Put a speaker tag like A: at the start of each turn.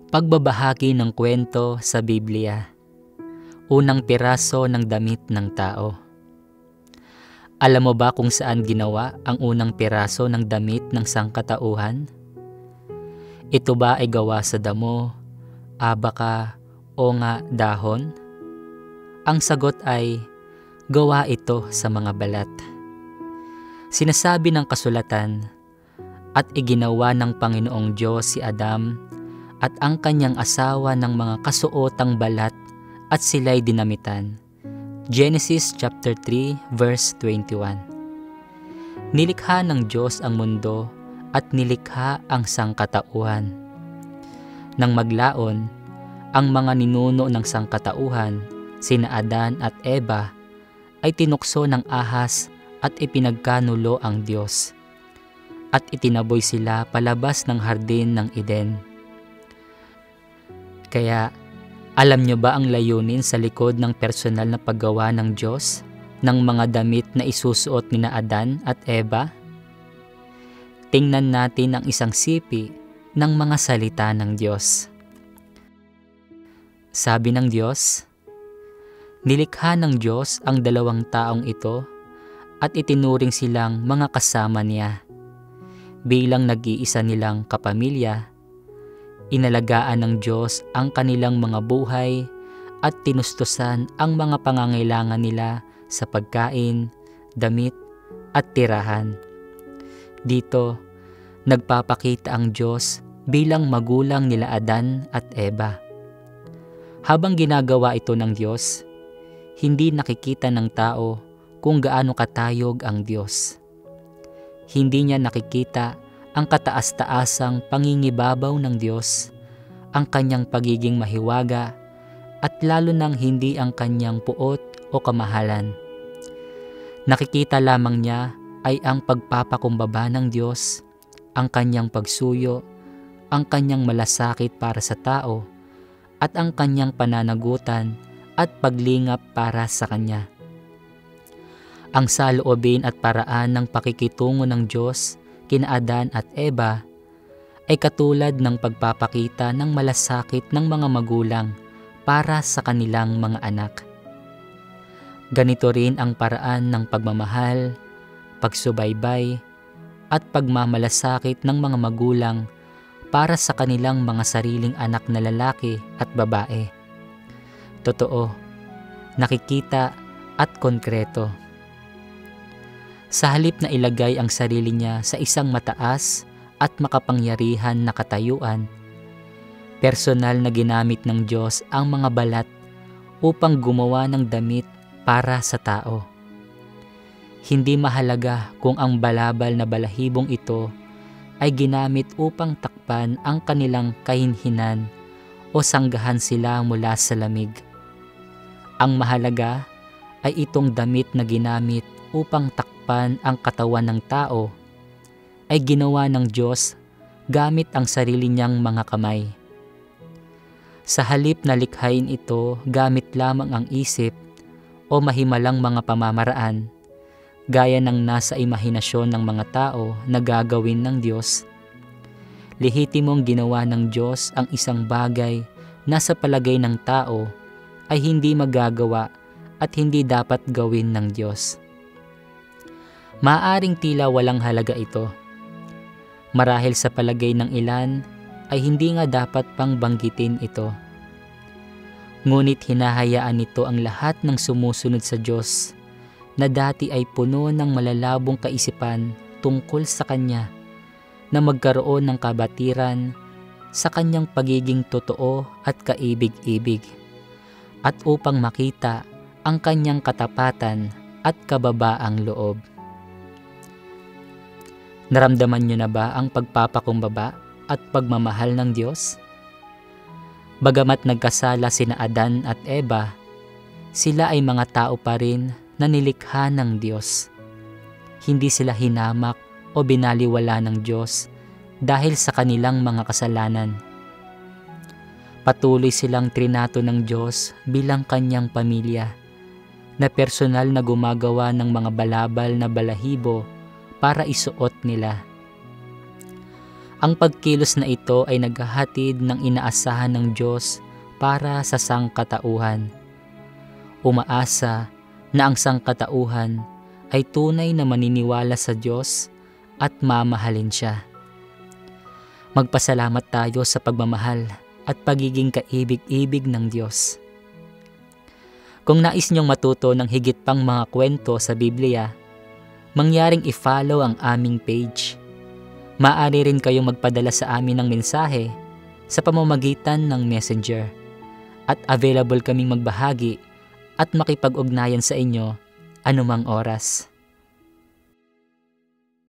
A: Pagbabahagi ng kwento sa Biblia. Unang piraso ng damit ng tao. Alam mo ba kung saan ginawa ang unang piraso ng damit ng sangkatauhan? Ito ba ay gawa sa damo, abaka, o nga dahon? Ang sagot ay, gawa ito sa mga balat. Sinasabi ng kasulatan, at iginawa ng Panginoong Diyos si Adam at ang kanyang asawa ng mga kasuotang balat at sila'y dinamitan. Genesis chapter 3 verse 21. Nilikha ng Diyos ang mundo at nilikha ang sangkatauhan. Nang maglaon, ang mga ninuno ng sangkatauhan, sina Adan at Eva, ay tinukso ng ahas at ipinagkanulo ang Diyos. At itinaboy sila palabas ng hardin ng Eden. Kaya, alam nyo ba ang layunin sa likod ng personal na paggawa ng Diyos ng mga damit na isusuot ni Adan at Eva? Tingnan natin ang isang sipi ng mga salita ng Diyos. Sabi ng Diyos, nilikha ng Diyos ang dalawang taong ito at itinuring silang mga kasama niya. Bilang nag-iisa nilang kapamilya, inalagaan ng Diyos ang kanilang mga buhay at tinustusan ang mga pangangailangan nila sa pagkain, damit at tirahan. Dito, nagpapakita ang Diyos bilang magulang nila Adan at Eva. Habang ginagawa ito ng Diyos, hindi nakikita ng tao kung gaano katayog ang Diyos. Hindi niya nakikita ang kataas-taasang pangingibabaw ng Diyos, ang kanyang pagiging mahiwaga, at lalo nang hindi ang kanyang puot o kamahalan. Nakikita lamang niya ay ang pagpapakumbaba ng Diyos, ang kanyang pagsuyo, ang kanyang malasakit para sa tao, at ang kanyang pananagutan at paglingap para sa kanya. Ang saloobin at paraan ng pakikitungo ng Diyos kina Adan at Eva ay katulad ng pagpapakita ng malasakit ng mga magulang para sa kanilang mga anak. Ganito rin ang paraan ng pagmamahal, pagsubaybay, at pagmamalasakit ng mga magulang para sa kanilang mga sariling anak na lalaki at babae. Totoo, nakikita at konkreto. Sa halip na ilagay ang sarili niya sa isang mataas at makapangyarihan na katayuan, personal na ginamit ng Diyos ang mga balat upang gumawa ng damit para sa tao. Hindi mahalaga kung ang balabal na balahibong ito ay ginamit upang takpan ang kanilang kahinhinan o sanggahan sila mula sa lamig. Ang mahalaga ay itong damit na ginamit upang takpan ang katawan ng tao ay ginawa ng Diyos gamit ang sarili niyang mga kamay. Sa halip na likhain ito gamit lamang ang isip o mahimalang mga pamamaraan, gaya ng nasa imahinasyon ng mga tao na gagawin ng Diyos, lehitimong ginawa ng Diyos ang isang bagay na sa palagay ng tao ay hindi magagawa at hindi dapat gawin ng Diyos. Maaaring tila walang halaga ito. Marahil sa palagay ng ilan ay hindi nga dapat pang banggitin ito. Ngunit hinahayaan nito ang lahat ng sumusunod sa Diyos na dati ay puno ng malalabong kaisipan tungkol sa Kanya na magkaroon ng kabatiran sa Kanyang pagiging totoo at kaibig-ibig at upang makita ang Kanyang katapatan at kababaang loob. Naramdaman niyo na ba ang pagpapakumbaba at pagmamahal ng Diyos? Bagamat nagkasala sina Adan at Eva, sila ay mga tao pa rin na nilikha ng Diyos. Hindi sila hinamak o binaliwala ng Diyos dahil sa kanilang mga kasalanan. Patuloy silang trinato ng Diyos bilang Kanyang pamilya, na personal na gumagawa ng mga balabal na balahibo para isuot nila. Ang pagkilos na ito ay naghahatid ng inaasahan ng Diyos para sa sangkatauhan. Umaasa na ang sangkatauhan ay tunay na maniniwala sa Diyos at mamahalin siya. Magpasalamat tayo sa pagmamahal at pagiging kaibig-ibig ng Diyos. Kung nais niyong matuto ng higit pang mga kwento sa Biblia, mangyaring i-follow ang aming page. Maaari rin kayong magpadala sa amin ng mensahe sa pamamagitan ng Messenger at available kaming magbahagi at makipag-ugnayan sa inyo anumang oras.